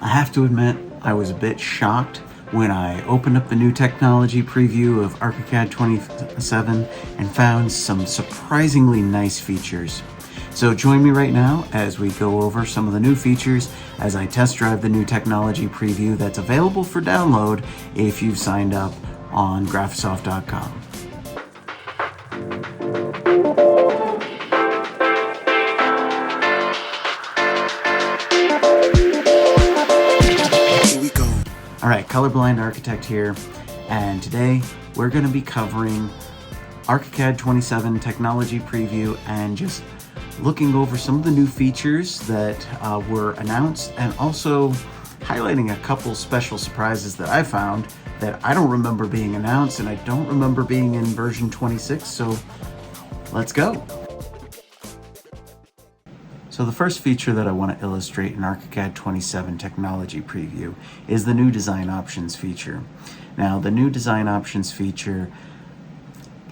I have to admit, I was a bit shocked when I opened up the new technology preview of Archicad 27 and found some surprisingly nice features. So join me right now as we go over some of the new features as I test drive the new technology preview that's available for download if you've signed up on Graphisoft.com. All right, Colorblind Architect here, and today we're going to be covering Archicad 27 technology preview and just looking over some of the new features that were announced, and also highlighting a couple special surprises that I found that I don't remember being announced and I don't remember being in version 26, so let's go. So the first feature that I want to illustrate in Archicad 27 technology preview is the new design options feature. Now, the new design options feature,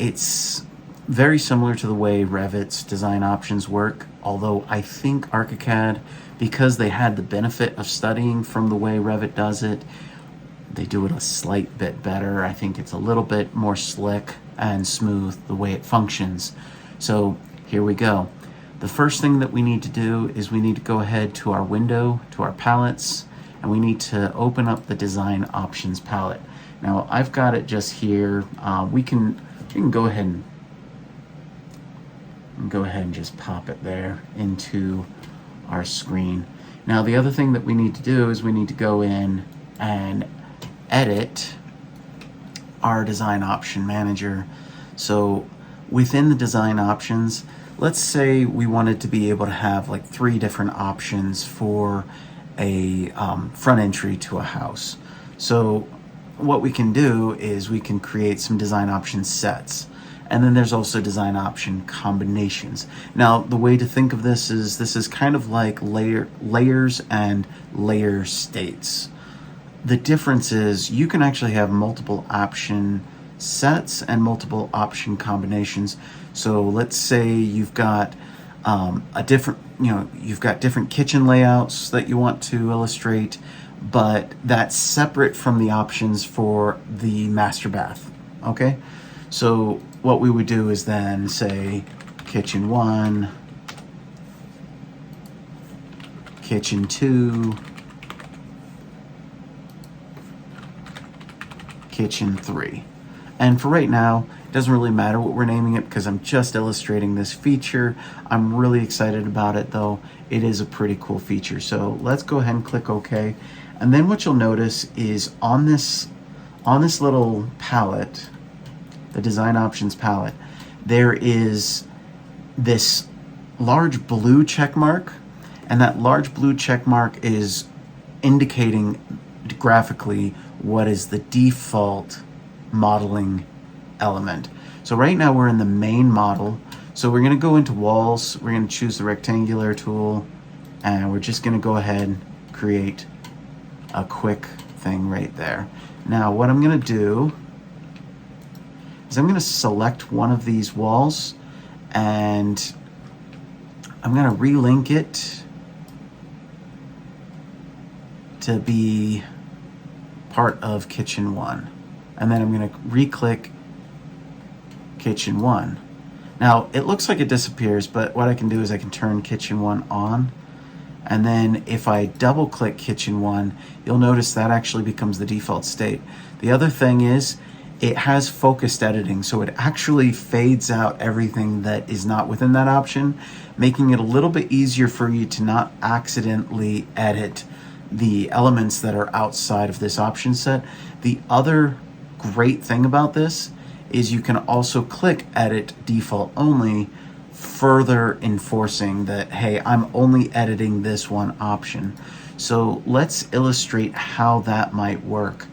it's very similar to the way Revit's design options work, although I think Archicad, because they had the benefit of studying from the way Revit does it, they do it a slight bit better. I think it's a little bit more slick and smooth the way it functions. So here we go. The first thing that we need to do is we need to go ahead to our window, to our palettes, and we need to open up the design options palette. Now I've got it just here. We can go ahead and just pop it there into our screen. Now the other thing that we need to do is we need to go in and edit our design option manager. So within the design options, let's say we wanted to be able to have like 3 different options for a front entry to a house. So what we can do is we can create some design option sets. And then there's also design option combinations. Now, the way to think of this is kind of like layers and layer states. The difference is you can actually have multiple option sets and multiple option combinations. So let's say you've got you've got different kitchen layouts that you want to illustrate, but that's separate from the options for the master bath. Okay, so what we would do is then say kitchen 1, kitchen 2, kitchen 3. And for right now, it doesn't really matter what we're naming it because I'm just illustrating this feature. I'm really excited about it though. It is a pretty cool feature. So let's go ahead and click OK. And then what you'll notice is on this little palette, the design options palette, there is this large blue check mark, and that large blue check mark is indicating graphically what is the default modeling element. So right now we're in the main model, so we're going to go into walls, we're going to choose the rectangular tool, and we're just going to go ahead and create a quick thing right there. Now what I'm going to do is I'm going to select one of these walls and I'm going to relink it to be part of kitchen 1. And then I'm going to re-click kitchen 1. Now it looks like it disappears, but what I can do is I can turn kitchen 1 on, and then if I double click kitchen 1, you'll notice that actually becomes the default state. The other thing is it has focused editing, so it actually fades out everything that is not within that option, making it a little bit easier for you to not accidentally edit the elements that are outside of this option set. The other great thing about this is you can also click edit default only, further enforcing that, hey, I'm only editing this one option. So let's illustrate how that might work.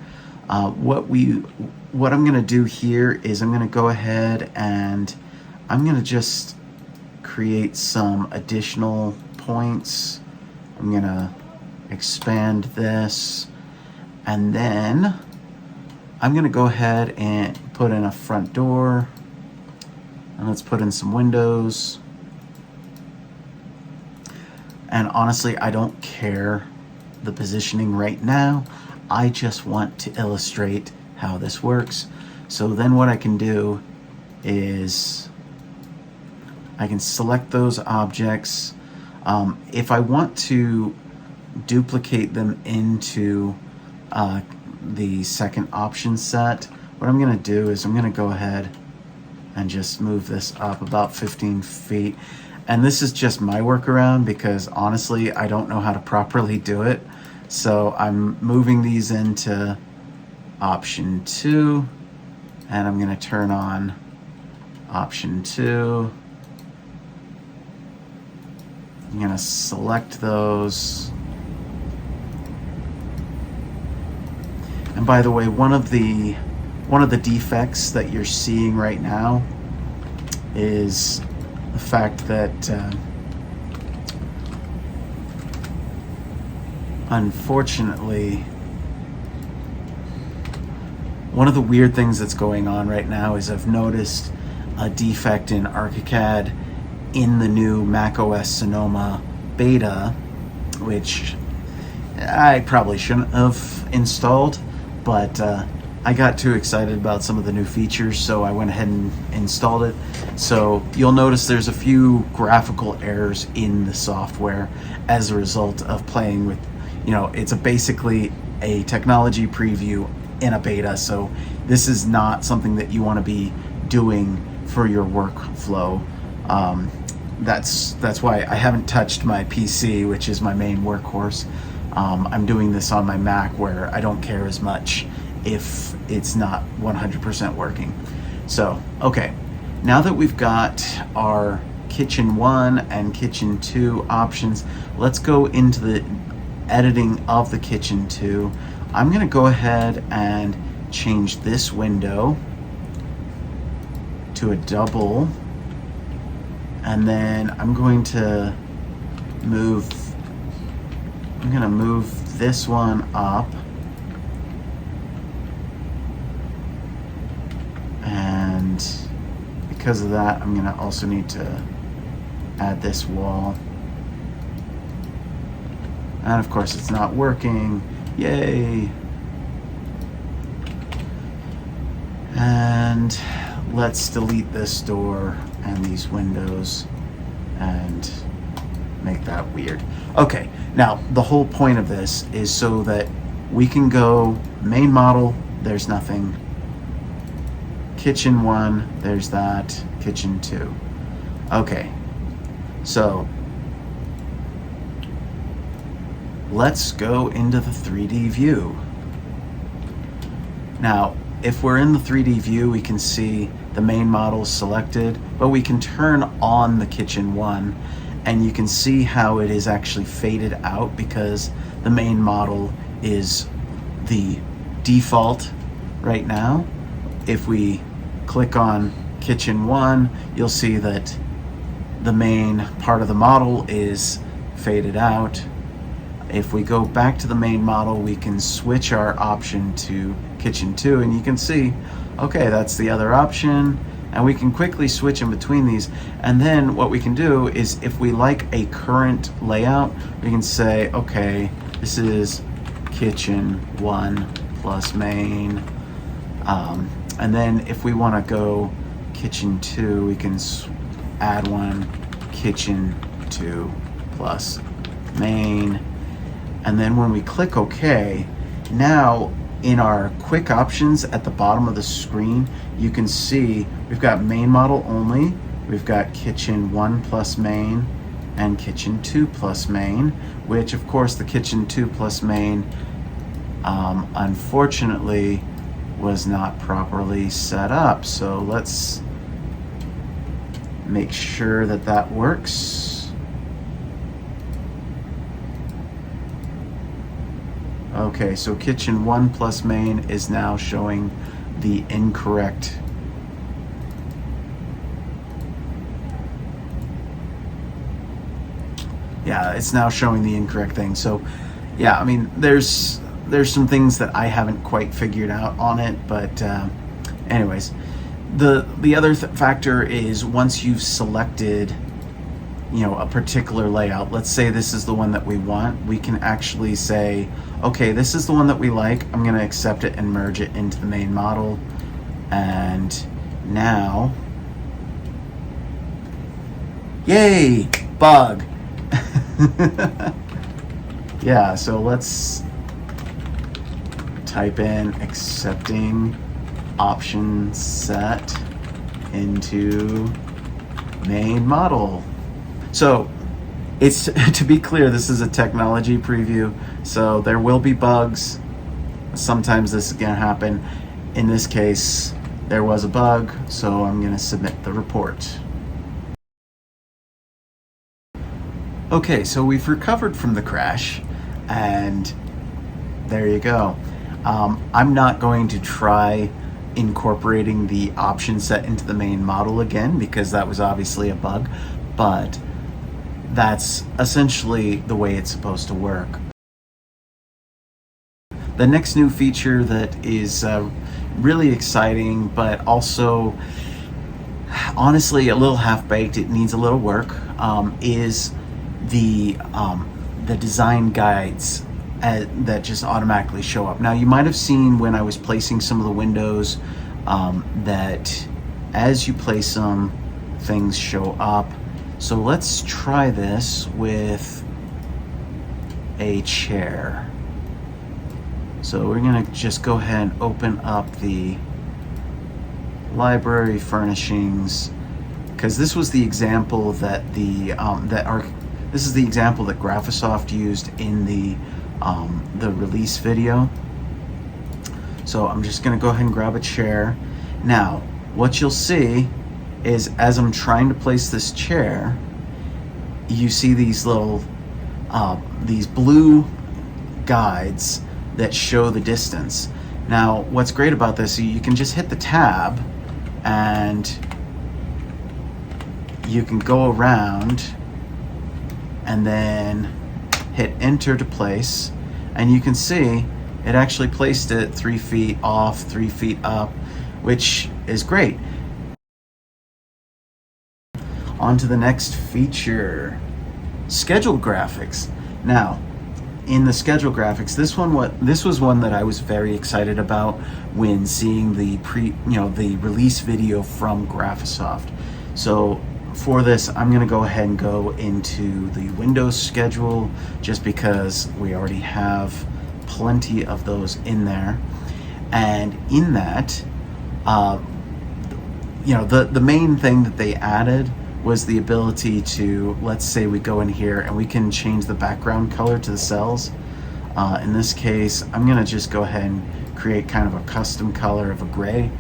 What I'm going to do here is I'm going to go ahead and I'm going to just create some additional points. I'm going to expand this, and then I'm going to go ahead and put in a front door, and let's put in some windows. And honestly, I don't care the positioning right now. I just want to illustrate how this works. So then what I can do is I can select those objects. If I want to duplicate them into the second option set, what I'm going to do is I'm going to go ahead and just move this up about 15 feet. And this is just my workaround because honestly, I don't know how to properly do it. So I'm moving these into option 2, and I'm going to turn on option 2. I'm going to select those. And by the way, one of the defects that you're seeing right now is the fact that unfortunately, one of the weird things that's going on right now is I've noticed a defect in Archicad in the new macOS Sonoma beta, which I probably shouldn't have installed, but I got too excited about some of the new features, so I went ahead and installed it. So you'll notice there's a few graphical errors in the software as a result of playing with, it's basically a technology preview in a beta. So this is not something that you want to be doing for your workflow. That's why I haven't touched my PC, which is my main workhorse. I'm doing this on my Mac, where I don't care as much if it's not 100% working. So, okay, now that we've got our Kitchen 1 and Kitchen 2 options, let's go into the editing of the Kitchen 2. I'm going to go ahead and change this window to a double, and then I'm going to move this one up, and because of that, I'm going to also need to add this wall. And of course it's not working. Yay! And let's delete this door and these windows and make that weird. Okay, now the whole point of this is so that we can go main model, there's nothing. Kitchen 1, there's that. Kitchen 2. Okay, so let's go into the 3D view. Now, if we're in the 3D view, we can see the main model selected, but we can turn on the Kitchen 1, and you can see how it is actually faded out because the main model is the default right now. If we click on Kitchen 1, you'll see that the main part of the model is faded out. If we go back to the main model, we can switch our option to Kitchen 2, and you can see, okay, that's the other option, and we can quickly switch in between these. And then what we can do is, if we like a current layout, we can say, okay, this is Kitchen 1 plus main, and then if we want to go Kitchen 2, we can add one, Kitchen 2 plus main. And then when we click OK, now in our quick options at the bottom of the screen, you can see we've got main model only, we've got Kitchen 1 plus main, and Kitchen 2 plus main, which of course the Kitchen 2 plus main unfortunately was not properly set up. So let's make sure that that works. Okay, so Kitchen 1 plus main is now showing the incorrect it's now showing the incorrect thing. So yeah, I mean, there's some things that I haven't quite figured out on it, but anyways, the other factor is once you've selected a particular layout. Let's say this is the one that we want. We can actually say, okay, this is the one that we like. I'm going to accept it and merge it into the main model. And now, yay, bug. Yeah, so let's type in accepting option set into main model. So it's to be clear, this is a technology preview, so there will be bugs. Sometimes this is going to happen. In this case, there was a bug, so I'm going to submit the report. Okay, so we've recovered from the crash, and there you go. I'm not going to try incorporating the option set into the main model again because that was obviously a bug, but that's essentially the way it's supposed to work. The next new feature that is really exciting, but also honestly a little half-baked, it needs a little work, is the design guides that just automatically show up. Now, you might have seen when I was placing some of the windows that as you place them, things show up. So let's try this with a chair. So we're gonna just go ahead and open up the library furnishings, because this was the example that this is the example that Graphisoft used in the release video. So I'm just going to go ahead and grab a chair. Now, what you'll see is as I'm trying to place this chair, you see these little these blue guides that show the distance. Now, what's great about this, you can just hit the tab and you can go around and then hit enter to place, and you can see it actually placed it 3 feet off, 3 feet up, which is great. On to the next feature, schedule graphics. Now, in the schedule graphics, this was one that I was very excited about when seeing the the release video from Graphisoft. So for this, I'm going to go ahead and go into the Windows schedule just because we already have plenty of those in there. And in that, the main thing that they added was the ability to, let's say we go in here and we can change the background color to the cells. In this case, I'm going to just go ahead and create kind of a custom color of a gray.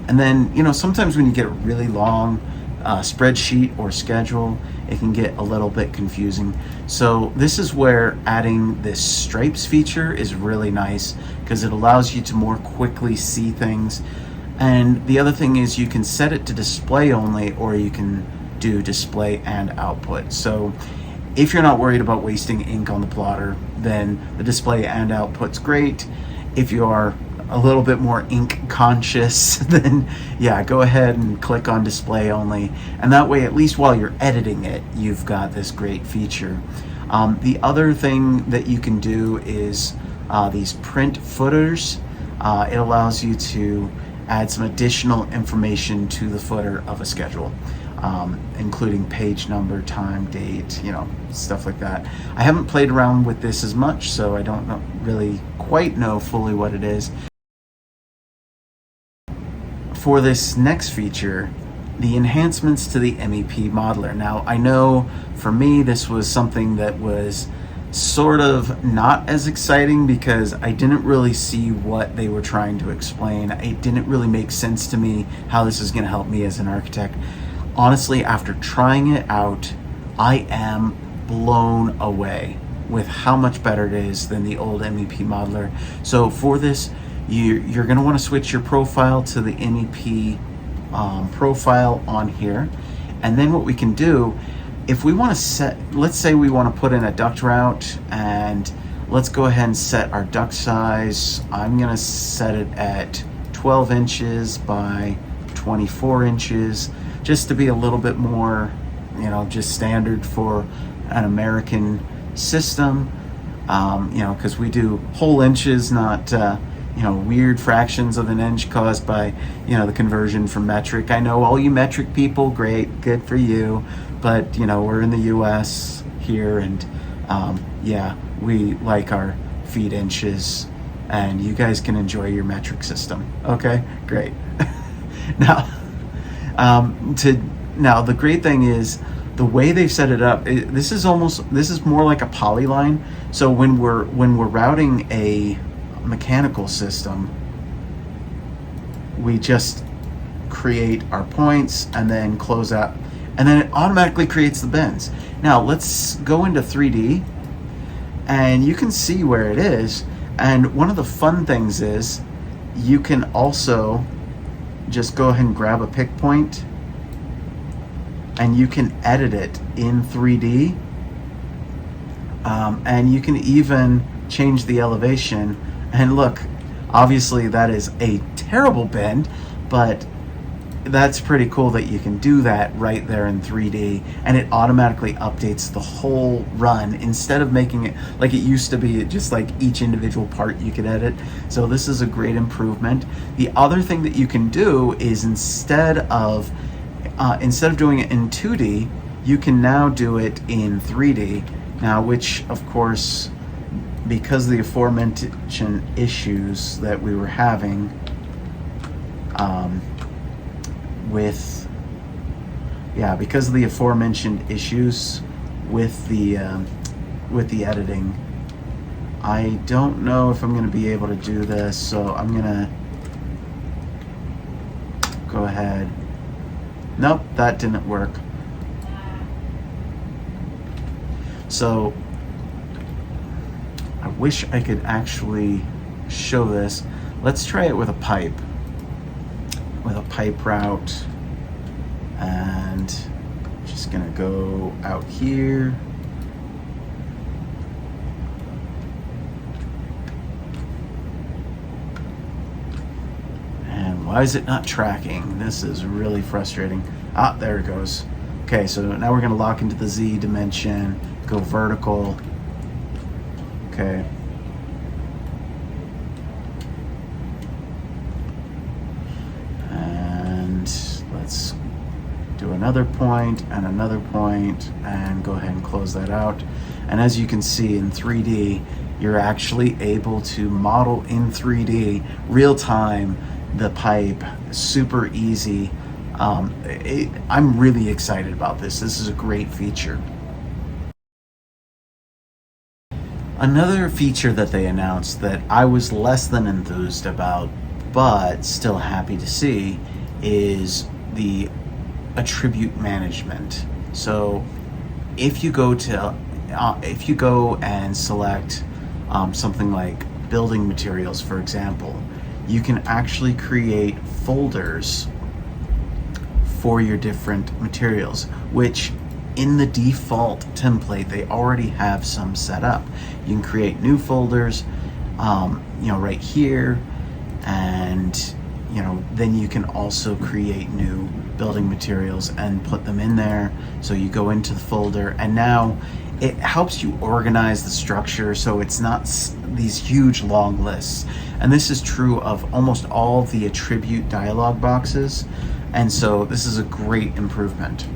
And then, sometimes when you get a really long spreadsheet or schedule, it can get a little bit confusing. So this is where adding this stripes feature is really nice, because it allows you to more quickly see things. And the other thing is you can set it to display only, or you can do display and output. So if you're not worried about wasting ink on the plotter, then the display and output's great. If you are a little bit more ink conscious, then yeah, go ahead and click on display only, and that way, at least while you're editing it, you've got this great feature. The other thing that you can do is these print footers. It allows you to add some additional information to the footer of a schedule, including page number, time, date, stuff like that. I haven't played around with this as much, so I don't really quite know fully what it is. For this next feature, the enhancements to the MEP Modeler. Now, I know for me this was something that was sort of not as exciting because I didn't really see what they were trying to explain. It didn't really make sense to me how this is going to help me as an architect. Honestly, after trying it out, I am blown away with how much better it is than the old MEP Modeler. So for this, you're going to want to switch your profile to the MEP profile on here. And then what we can do, if we want to set, let's say we want to put in a duct route, and let's go ahead and set our duct size. I'm going to set it at 12 inches by 24 inches, just to be a little bit more, just standard for an American system, because we do whole inches, not weird fractions of an inch caused by the conversion from metric. I know all you metric people, great, good for you, but we're in the US here, and we like our feet inches, and you guys can enjoy your metric system. Okay, great. Now the great thing is the way they've set it up. This is more like a polyline. So when we're routing a mechanical system, we just create our points and then close out, and then it automatically creates the bends. Now let's go into 3D, and you can see where it is. And one of the fun things is you can also just go ahead and grab a pick point, and you can edit it in 3D, and you can even change the elevation. And look, obviously that is a terrible bend, but that's pretty cool that you can do that right there in 3D, and it automatically updates the whole run instead of making it like it used to be, just like each individual part you could edit. So this is a great improvement. The other thing that you can do is instead of doing it in 2D, you can now do it in 3D. Now, which of course, because of the aforementioned issues that we were having because of the aforementioned issues with the editing, I don't know if I'm going to be able to do this, so I'm going to go ahead. Nope, that didn't work. So I wish I could actually show this. Let's try it with a pipe route, and just gonna go out here. And why is it not tracking? This is really frustrating. Ah, there it goes. Okay, so now we're gonna lock into the Z dimension, go vertical. Okay. Let's do another point and another point, and go ahead and close that out. And as you can see in 3D, you're actually able to model in 3D real time the pipe. Super easy. I'm really excited about this. This is a great feature. Another feature that they announced that I was less than enthused about, but still happy to see, is the attribute management. So if you go and select something like building materials, for example, you can actually create folders for your different materials, which in the default template they already have some set up. You can create new folders right here, and then you can also create new building materials and put them in there. So you go into the folder, and now it helps you organize the structure so it's not these huge long lists. And this is true of almost all the attribute dialog boxes, and so this is a great improvement.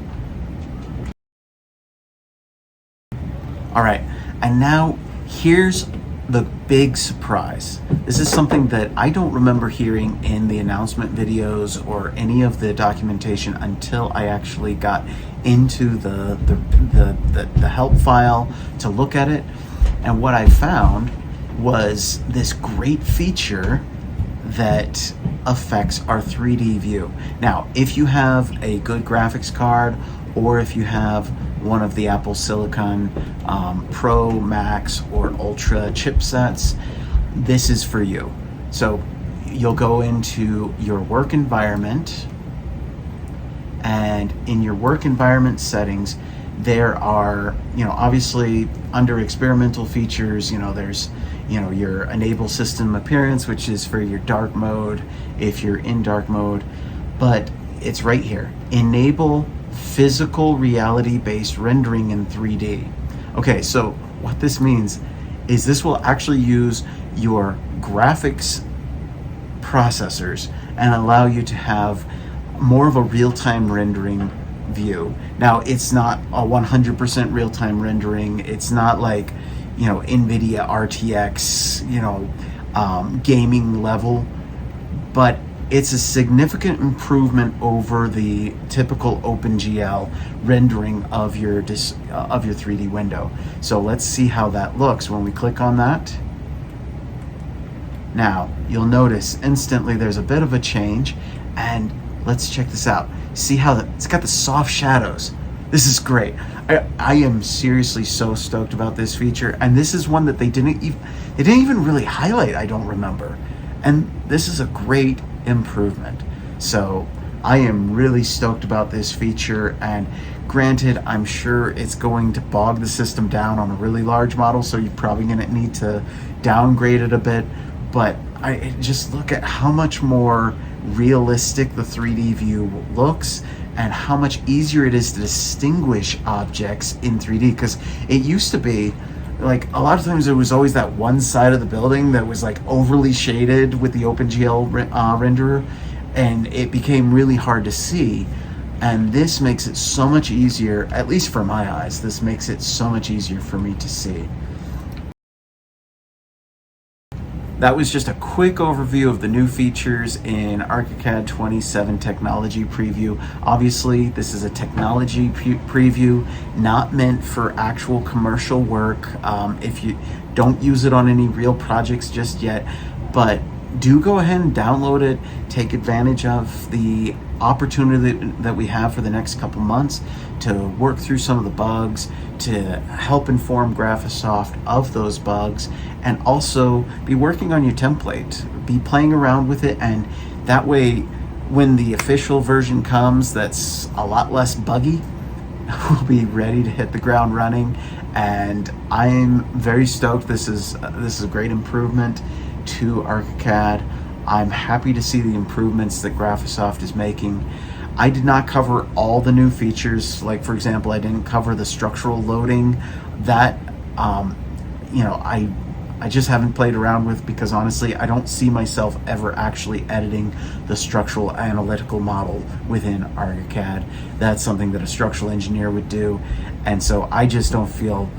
All right, and now here's the big surprise. This is something that I don't remember hearing in the announcement videos or any of the documentation until I actually got into the help file to look at it. And what I found was this great feature that affects our 3D view. Now, if you have a good graphics card, or if you have one of the Apple Silicon Pro, Max, or Ultra chipsets, this is for you. So you'll go into your work environment, and in your work environment settings, there are, obviously under experimental features, there's, your enable system appearance, which is for your dark mode if you're in dark mode, but it's right here. Enable physical reality-based rendering in 3D. Okay, so what this means is this will actually use your graphics processors and allow you to have more of a real-time rendering view. Now, it's not a 100% real-time rendering. It's not like, NVIDIA RTX, gaming level, but it's a significant improvement over the typical OpenGL rendering of your 3D window. So let's see how that looks when we click on that. Now, you'll notice instantly there's a bit of a change, and let's check this out. See how it's got the soft shadows. This is great. I am seriously so stoked about this feature, and this is one that they didn't even really highlight, I don't remember. And this is a great improvement. So I am really stoked about this feature, and granted, I'm sure it's going to bog the system down on a really large model, so you're probably going to need to downgrade it a bit, but I just look at how much more realistic the 3D view looks and how much easier it is to distinguish objects in 3D, because it used to be like a lot of times it was always that one side of the building that was like overly shaded with the OpenGL renderer, and it became really hard to see. And this makes it so much easier, at least for my eyes, this makes it so much easier for me to see. That was just a quick overview of the new features in Archicad 27 Technology Preview. Obviously, this is a technology preview, not meant for actual commercial work. If you don't use it on any real projects just yet, but do go ahead and download it, take advantage of the opportunity that we have for the next couple months to work through some of the bugs, to help inform Graphisoft of those bugs, and also be working on your template, be playing around with it, and that way when the official version comes that's a lot less buggy, we'll be ready to hit the ground running. And I'm very stoked. This is a great improvement to Archicad. I'm happy to see the improvements that Graphisoft is making. I did not cover all the new features. Like, for example, I didn't cover the structural loading. That, I just haven't played around with, because honestly, I don't see myself ever actually editing the structural analytical model within Archicad. That's something that a structural engineer would do. And so I just don't feel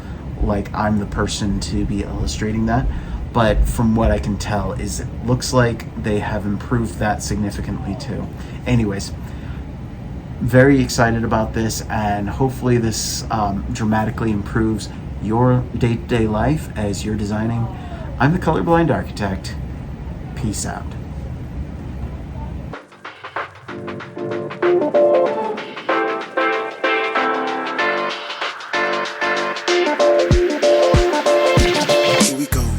like I'm the person to be illustrating that. But from what I can tell, is it looks like they have improved that significantly too. Anyways, very excited about this, and hopefully this dramatically improves your day-to-day life as you're designing. I'm the Colorblind Architect. Peace out.